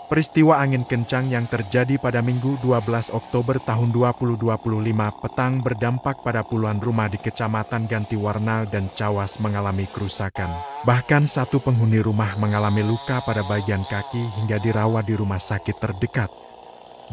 Peristiwa angin kencang yang terjadi pada Minggu 12 Oktober tahun 2025 petang berdampak pada puluhan rumah di Kecamatan Gantiwarna dan Cawas mengalami kerusakan. Bahkan satu penghuni rumah mengalami luka pada bagian kaki hingga dirawat di rumah sakit terdekat.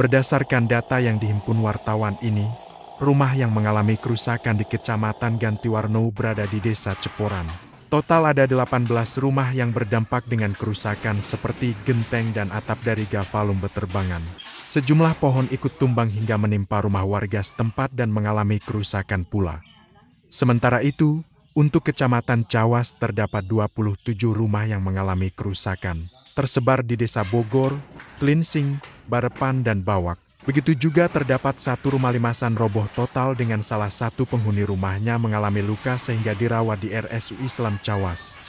Berdasarkan data yang dihimpun wartawan ini, rumah yang mengalami kerusakan di Kecamatan Gantiwarna berada di Desa Ceporan. Total ada 18 rumah yang berdampak dengan kerusakan seperti genteng dan atap dari gafalum beterbangan. Sejumlah pohon ikut tumbang hingga menimpa rumah warga setempat dan mengalami kerusakan pula. Sementara itu, untuk Kecamatan Cawas terdapat 27 rumah yang mengalami kerusakan, tersebar di Desa Bogor, Klinsing, Barepan, dan Bawak. Begitu juga terdapat satu rumah limasan roboh total dengan salah satu penghuni rumahnya mengalami luka sehingga dirawat di RSUI Islam Cawas.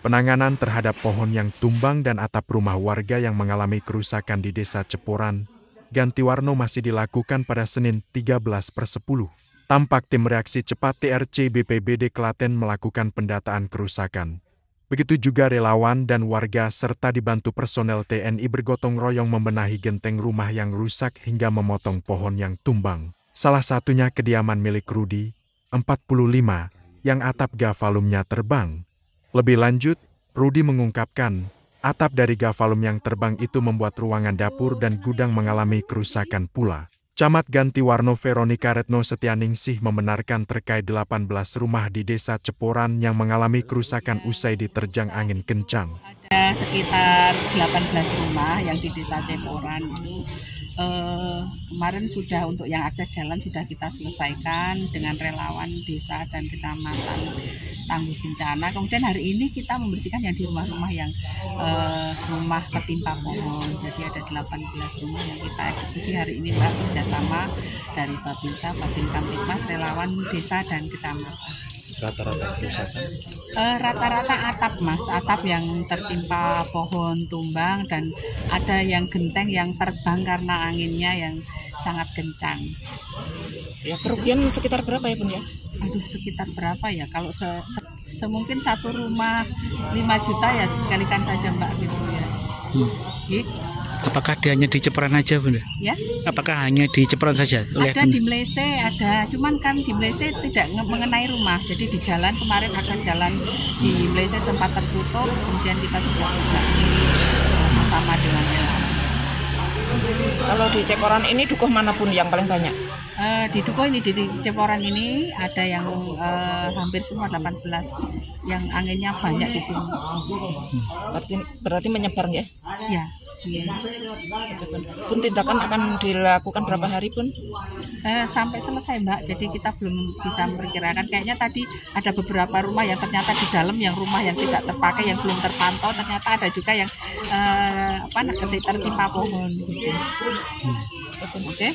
Penanganan terhadap pohon yang tumbang dan atap rumah warga yang mengalami kerusakan di Desa Ceporan, Gantiwarna masih dilakukan pada Senin 13/10. Tampak tim reaksi cepat TRC BPBD Klaten melakukan pendataan kerusakan. Begitu juga relawan dan warga serta dibantu personel TNI bergotong royong membenahi genteng rumah yang rusak hingga memotong pohon yang tumbang. Salah satunya kediaman milik Rudi, 45, yang atap gafalumnya terbang. Lebih lanjut, Rudi mengungkapkan, atap dari gafalum yang terbang itu membuat ruangan dapur dan gudang mengalami kerusakan pula. Camat Gantiwarna Veronica Retno Setianingsih membenarkan terkait 18 rumah di Desa Ceporan yang mengalami kerusakan usai diterjang angin kencang. Ada sekitar 18 rumah yang di Desa Ceporan itu kemarin sudah untuk yang akses jalan sudah kita selesaikan dengan relawan desa dan kecamatan tangguh bencana. Kemudian hari ini kita membersihkan yang di rumah-rumah yang rumah ketimpa pohon. Jadi ada 18 rumah yang kita eksekusi hari ini Mbak, kerjasama dari Babinsa, Babin Kamtipmas, relawan desa dan kecamatan. Rata-rata kerusakan? Rata-rata atap Mas, atap yang tertimpa pohon tumbang dan ada yang genteng yang terbang karena anginnya yang sangat kencang. Ya, kerugian sekitar berapa ya Bun ya? Aduh, sekitar berapa ya? Kalau semungkin satu rumah 5 juta ya sekalikan saja Mbak gitu ya. Apakah dia hanya di Ceporan aja Bun? Ya? Apakah hanya di Ceporan saja? Ada di Mlese, ada. Cuman kan di Mlese tidak mengenai rumah. Jadi di jalan kemarin akses jalan di Mlese sempat tertutup. Kemudian kita sudah buka bersama dengan relawan. Kalau di Ceporan ini dukuh mana pun yang paling banyak? Di dukuh ini, di Ceporan ini ada yang hampir semua 18 yang anginnya banyak di sini. Berarti menyebar ya? Ya. Iya. Pun tindakan akan dilakukan berapa hari Pun? Sampai selesai Mbak, jadi kita belum bisa memperkirakan. Kayaknya tadi ada beberapa rumah yang ternyata di dalam yang rumah yang tidak terpakai, yang belum terpantau, ternyata ada juga yang tertimpa pohon gitu. Oke.